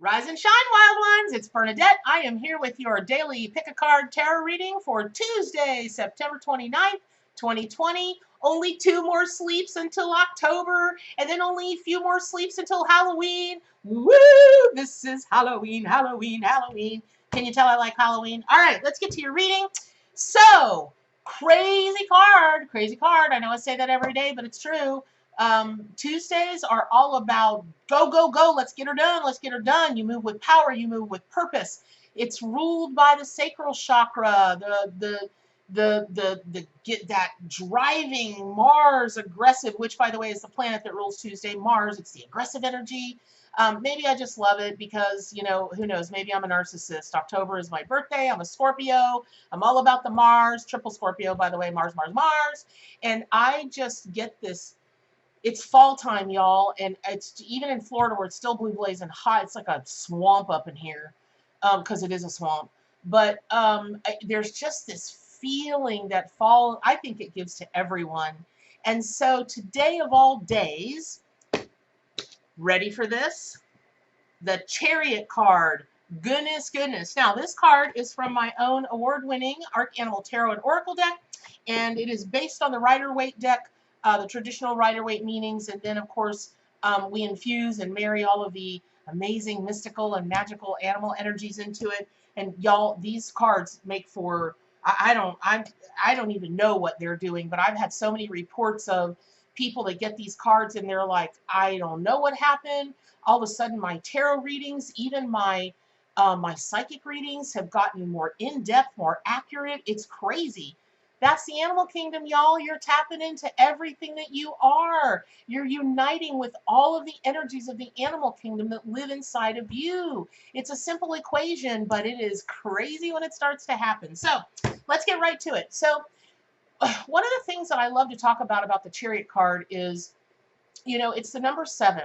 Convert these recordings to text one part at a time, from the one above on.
Rise and shine, wild ones. It's Bernadette. I am here with your daily pick a card tarot reading for Tuesday, September 29th, 2020. Only 2 more sleeps until October, and then only a few more sleeps until Halloween. Woo! This is Halloween, Halloween, Halloween. Can you tell I like Halloween? All right, let's get to your reading. So, crazy card, crazy card. I know I say that every day, but it's true. Tuesdays are all about go, go, go. Let's get her done. Let's get her done. You move with power. You move with purpose. It's ruled by the sacral chakra, the get that driving Mars aggressive, which by the way is the planet that rules Tuesday, Mars. It's the aggressive energy. Maybe I just love it because, you know, who knows, maybe I'm a narcissist. October is my birthday. I'm a Scorpio. I'm all about the Mars, triple Scorpio, by the way, Mars, Mars, Mars. And I just get this. It's fall time, y'all, and it's even in Florida where it's still blue blazing hot. It's like a swamp up in here, because it is a swamp. But there's just this feeling that fall, I think it gives to everyone. And so today of all days, ready for this? The Chariot card. Goodness, goodness. Now, this card is from my own award-winning Arcanimal Tarot and Oracle deck, and it is based on the Rider Waite deck, the traditional Rider Waite meanings, and then, of course, we infuse and marry all of the amazing mystical and magical animal energies into it. And y'all, these cards make for, I don't even know what they're doing, but I've had so many reports of people that get these cards and they're like, I don't know what happened. All of a sudden, my tarot readings, even my psychic readings have gotten more in-depth, more accurate. It's crazy. That's the animal kingdom, y'all. You're tapping into everything that you are. You're uniting with all of the energies of the animal kingdom that live inside of you. It's a simple equation, but it is crazy when it starts to happen. So let's get right to it. So one of the things that I love to talk about the Chariot card is, you know, it's the number 7.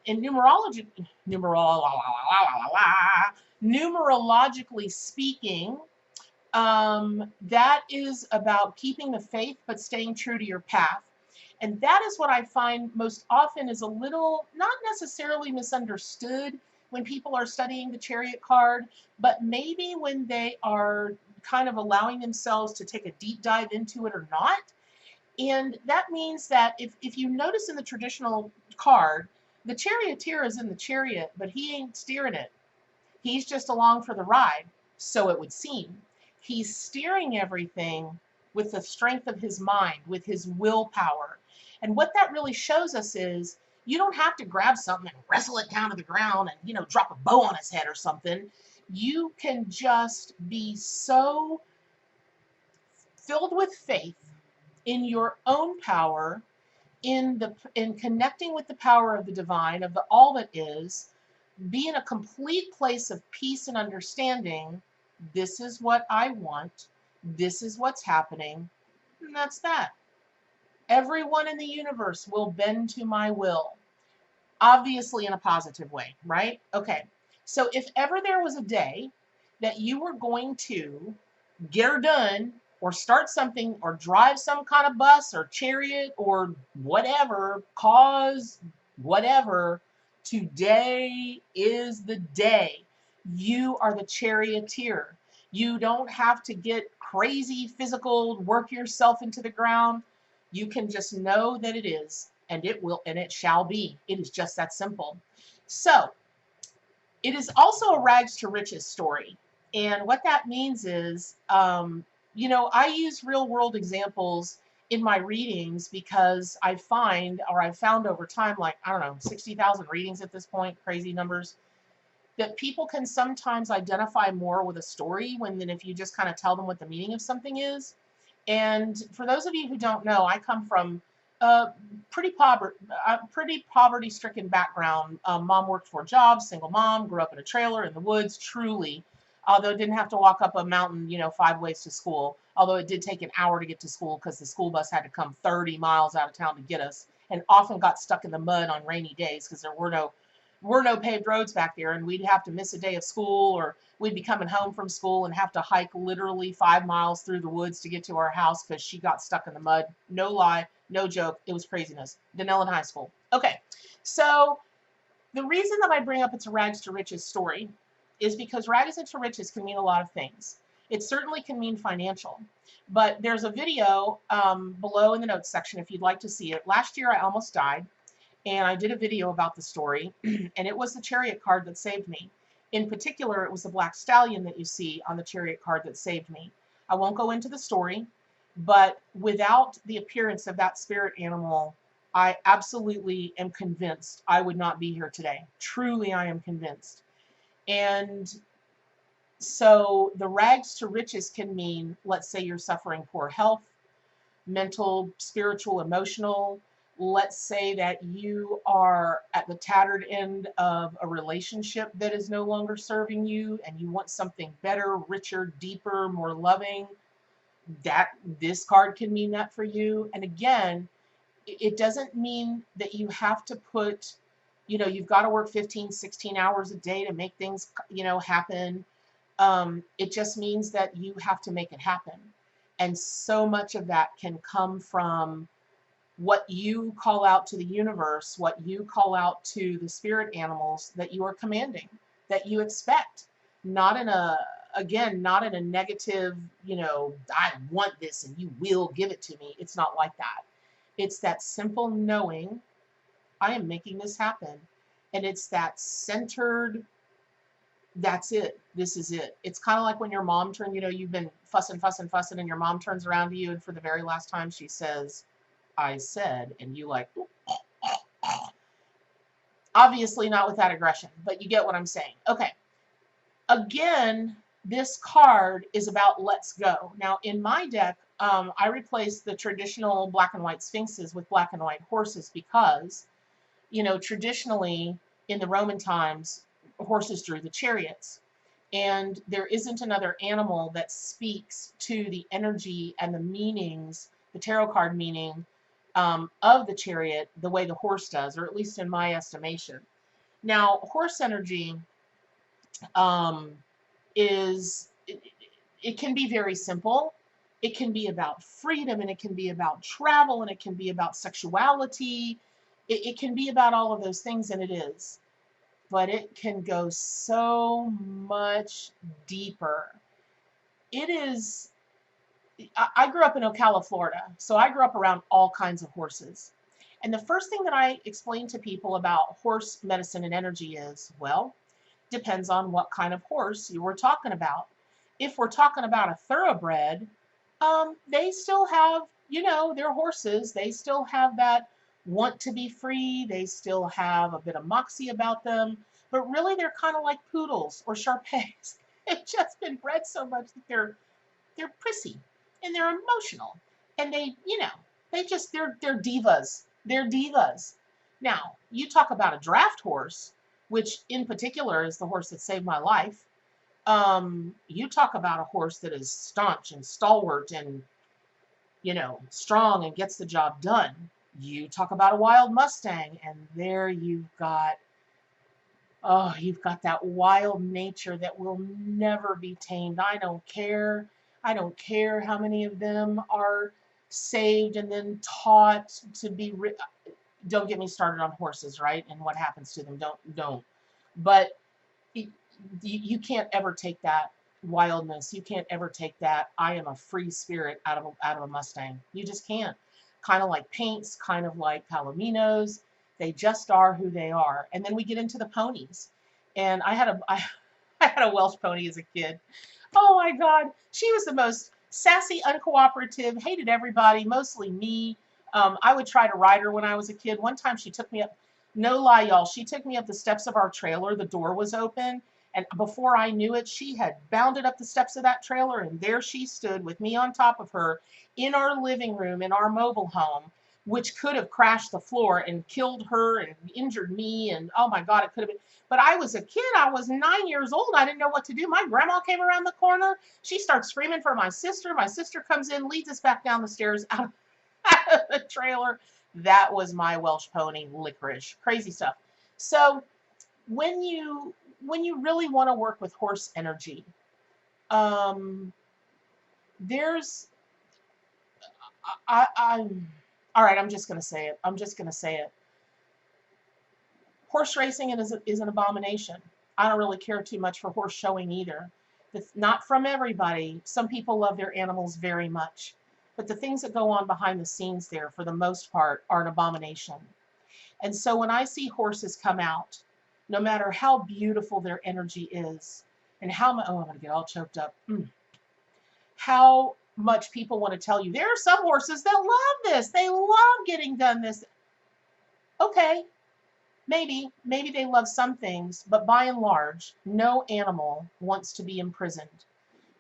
In numerologically speaking, that is about keeping the faith but staying true to your path. And that is what I find most often is a little, not necessarily misunderstood when people are studying the Chariot card, but maybe when they are kind of allowing themselves to take a deep dive into it or not. And that means that if you notice in the traditional card, the Charioteer is in the chariot, but he ain't steering it. He's just along for the ride, so it would seem. He's steering everything with the strength of his mind, with his willpower. And what that really shows us is you don't have to grab something and wrestle it down to the ground and, you know, drop a bow on his head or something. You can just be so filled with faith in your own power, in connecting with the power of the divine, of the all that is, be in a complete place of peace and understanding. This is what I want. This is what's happening. And that's that. Everyone in the universe will bend to my will. Obviously in a positive way, right? Okay. So if ever there was a day that you were going to get her done or start something or drive some kind of bus or chariot or whatever, cause whatever, today is the day. You are the charioteer. You don't have to get crazy physical, work yourself into the ground. You can just know that it is, and it will, and it shall be. It is just that simple. So it is also a rags to riches story. And what that means is, you know, I use real world examples in my readings because I've found over time, like, I don't know, 60,000 readings at this point, crazy numbers, that people can sometimes identify more with a story than if you just kind of tell them what the meaning of something is. And for those of you who don't know, I come from a pretty poverty-stricken background. Mom worked 4 jobs, single mom, grew up in a trailer in the woods, truly. Although didn't have to walk up a mountain, you know, 5 ways to school. Although it did take an hour to get to school because the school bus had to come 30 miles out of town to get us, and often got stuck in the mud on rainy days because there were no paved roads back there, and we'd have to miss a day of school, or we'd be coming home from school and have to hike literally 5 miles through the woods to get to our house because she got stuck in the mud. No lie, no joke. It was craziness. Denellen High School. Okay, so The reason that I bring up it's a rags to riches story is because rags to riches can mean a lot of things. It certainly can mean financial, but there's a video below in the notes section if you'd like to see it. Last year I almost died, and I did a video about the story, and it was the Chariot card that saved me. In particular, it was the black stallion that you see on the Chariot card that saved me. I won't go into the story, but without the appearance of that spirit animal, I absolutely am convinced I would not be here today. Truly, I am convinced. And so the rags to riches can mean, let's say you're suffering poor health, mental, spiritual, emotional. Let's say that you are at the tattered end of a relationship that is no longer serving you and you want something better, richer, deeper, more loving. That this card can mean that for you. And again, it doesn't mean that you have to put, you've got to work 15, 16 hours a day to make things, happen. It just means that you have to make it happen. And so much of that can come from what you call out to the universe, what you call out to the spirit animals that you are commanding, that you expect. Not in a, again, not in a negative, I want this and you will give it to me. It's not like that. It's that simple knowing, I am making this happen. And it's that centered, that's it. This is it. It's kind of like when your mom turns, you've been fussing, and your mom turns around to you, and for the very last time she says, I said, and you like, obviously not with that aggression, but you get what I'm saying. Okay. Again, this card is about let's go. Now, in my deck, I replaced the traditional black and white sphinxes with black and white horses because, traditionally in the Roman times, horses drew the chariots. And there isn't another animal that speaks to the energy and the meanings, the tarot card meaning of the chariot the way the horse does, or at least in my estimation. Now, horse energy is, it can be very simple. It can be about freedom, and it can be about travel, and it can be about sexuality. It can be about all of those things, and it is. But it can go so much deeper. It is, I grew up in Ocala, Florida, so I grew up around all kinds of horses. And the first thing that I explain to people about horse medicine and energy is, well, depends on what kind of horse you were talking about. If we're talking about a thoroughbred, they still have, their horses. They still have that want to be free. They still have a bit of moxie about them. But really, they're kind of like poodles or Shar-Peis. They've just been bred so much that they're prissy and they're emotional. And they're divas. They're divas. Now, you talk about a draft horse, which in particular is the horse that saved my life. You talk about a horse that is staunch and stalwart and, strong and gets the job done. You talk about a wild Mustang, and there you've got that wild nature that will never be tamed. I don't care. I don't care how many of them are saved and then taught to be. Don't get me started on horses, right? And what happens to them. Don't. But you can't ever take that wildness. You can't ever take that I am a free spirit out of a Mustang. You just can't. Kind of like paints, kind of like palominos. They just are who they are. And then we get into the ponies. And I had a Welsh pony as a kid. Oh my God. She was the most sassy, uncooperative, hated everybody, mostly me. I would try to ride her when I was a kid. One time she took me up, no lie, y'all, she took me up the steps of our trailer. The door was open. And before I knew it, she had bounded up the steps of that trailer. And there she stood with me on top of her in our living room, in our mobile home, which could have crashed the floor and killed her and injured me. And oh my God, it could have been. But I was a kid. I was 9 years old. I didn't know what to do. My grandma came around the corner. She starts screaming for my sister. My sister comes in, leads us back down the stairs out of the trailer. That was my Welsh pony, Licorice. Crazy stuff. So when you really want to work with horse energy, there's I'm all right. I'm just gonna say it. Horse racing is an abomination. I don't really care too much for horse showing either. It's not from everybody. Some people love their animals very much. But the things that go on behind the scenes there, for the most part, are an abomination. And so when I see horses come out, no matter how beautiful their energy is, and oh, I'm going to get all choked up. How much people want to tell you, there are some horses that love this. They love getting done this. Okay, maybe they love some things, but by and large, no animal wants to be imprisoned.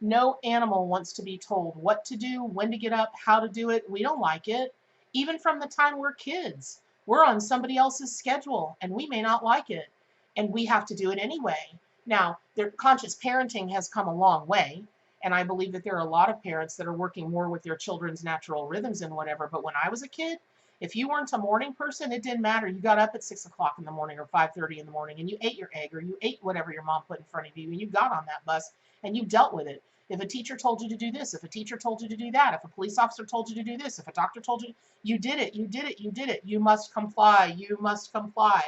No animal wants to be told what to do, when to get up, how to do it. We don't like it. Even from the time we're kids, we're on somebody else's schedule and we may not like it. And we have to do it anyway. Now, their conscious parenting has come a long way. And I believe that there are a lot of parents that are working more with their children's natural rhythms and whatever. But when I was a kid, if you weren't a morning person, it didn't matter. You got up at 6 o'clock in the morning or 5:30 in the morning and you ate your egg or you ate whatever your mom put in front of you and you got on that bus and you dealt with it. If a teacher told you to do this, if a teacher told you to do that, if a police officer told you to do this, if a doctor told you, you did it, you did it, you did it. You must comply, you must comply.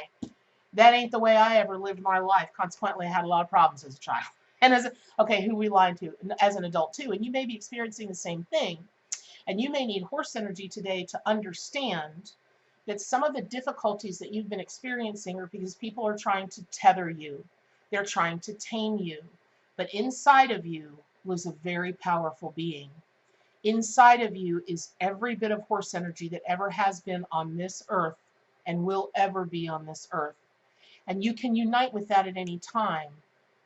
That ain't the way I ever lived my life. Consequently, I had a lot of problems as a child. And okay, who we lied to as an adult too. And you may be experiencing the same thing. And you may need horse energy today to understand that some of the difficulties that you've been experiencing are because people are trying to tether you. They're trying to tame you. But inside of you was a very powerful being. Inside of you is every bit of horse energy that ever has been on this earth and will ever be on this earth. And you can unite with that at any time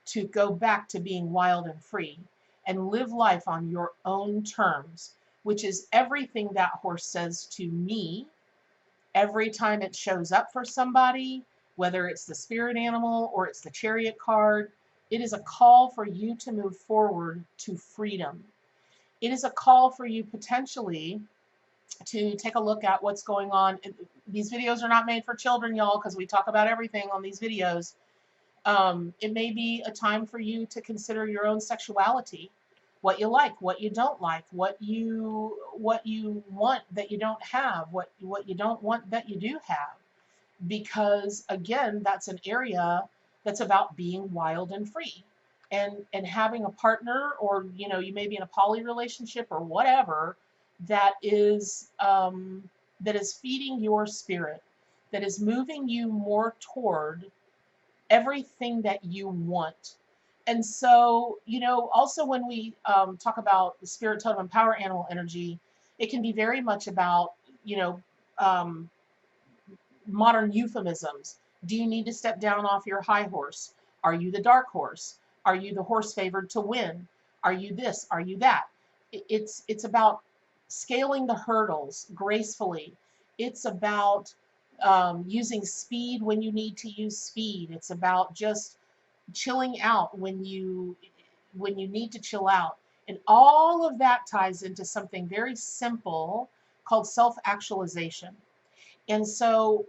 to go back to being wild and free and live life on your own terms, which is everything that horse says to me every time it shows up for somebody, whether it's the spirit animal or it's the Chariot card. It is a call for you to move forward to freedom. It is a call for you potentially to take a look at what's going on. These videos are not made for children, y'all, because we talk about everything on these videos. It may be a time for you to consider your own sexuality, what you like, what you don't like, what you want that you don't have, what you don't want that you do have. Because again, that's an area that's about being wild and free. And having a partner, or you may be in a poly relationship or whatever, that is feeding your spirit, that is moving you more toward everything that you want. And so, also when we talk about the spirit totem and power animal energy, it can be very much about, um, modern euphemisms. Do you need to step down off your high horse? Are you the dark horse? Are you the horse favored to win? Are you this? Are you that? It's about scaling the hurdles gracefully. It's about using speed when you need to use speed. It's about just chilling out when you need to chill out. And all of that ties into something very simple called self-actualization. And so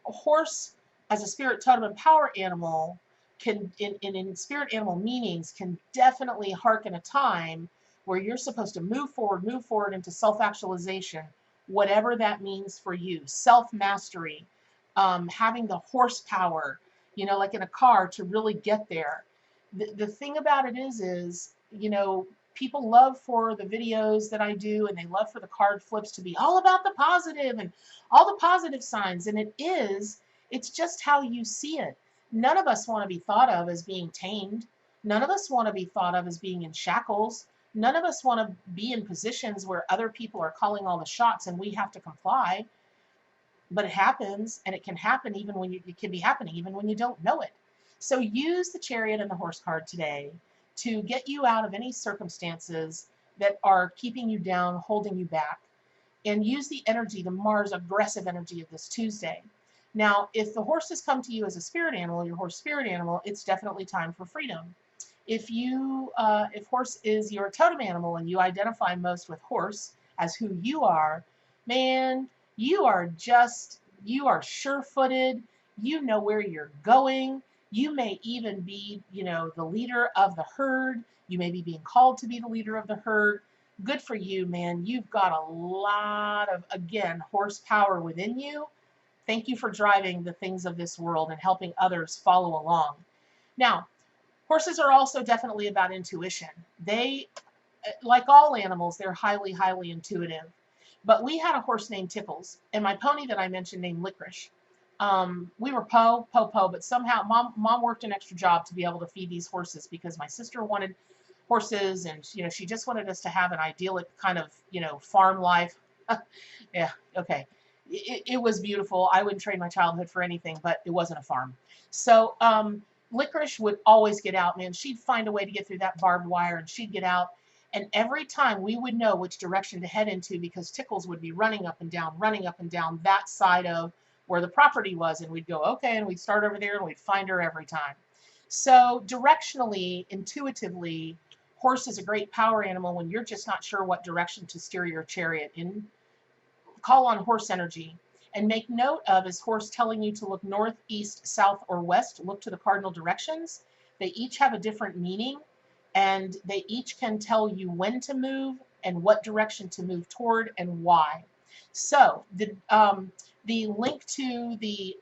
a horse as a spirit totem and power animal can, in spirit animal meanings, can definitely harken a time where you're supposed to move forward into self-actualization, whatever that means for you. Self-mastery, having the horsepower, like in a car, to really get there. The thing about it is, people love for the videos that I do, and they love for the card flips to be all about the positive and all the positive signs. And it's just how you see it. None of us want to be thought of as being tamed. None of us want to be thought of as being in shackles. None of us want to be in positions where other people are calling all the shots and we have to comply. But it happens, and it can happen even when it can be happening even when you don't know it. So use the Chariot and the horse card today to get you out of any circumstances that are keeping you down, holding you back, and use the energy, the Mars aggressive energy of this Tuesday. Now, if the horses come to you as a spirit animal, your horse spirit animal, it's definitely time for freedom. If horse is your totem animal and you identify most with horse as who you are, man, you are sure-footed. You know where you're going. You may even be, the leader of the herd. You may be being called to be the leader of the herd. Good for you, man. You've got a lot of, again, horsepower within you. Thank you for driving the things of this world and helping others follow along. Now, horses are also definitely about intuition. They, like all animals, they're highly, highly intuitive. But we had a horse named Tickles, and my pony that I mentioned named Licorice. We were Po, but somehow mom worked an extra job to be able to feed these horses because my sister wanted horses, and she just wanted us to have an idyllic kind of farm life. Yeah, okay. It was beautiful. I wouldn't trade my childhood for anything, but it wasn't a farm. So Licorice would always get out, man. She'd find a way to get through that barbed wire, and she'd get out. And every time we would know which direction to head into because Tickles would be running up and down that side of where the property was. And we'd go, okay, and we'd start over there and we'd find her every time. So directionally, intuitively, horse is a great power animal when you're just not sure what direction to steer your chariot in. Call on horse energy. And make note of, is horse telling you to look north, east, south, or west? Look to the cardinal directions. They each have a different meaning, and they each can tell you when to move and what direction to move toward and why. So the link to the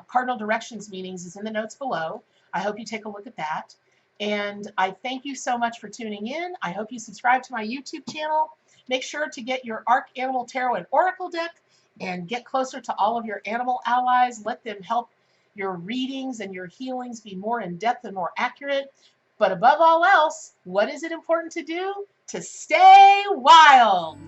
cardinal directions meanings is in the notes below. I hope you take a look at that. And I thank you so much for tuning in. I hope you subscribe to my YouTube channel. Make sure to get your Arc Animal Tarot and Oracle deck and get closer to all of your animal allies. Let them help your readings and your healings be more in depth and more accurate. But above all else, what is it important to do? To stay wild.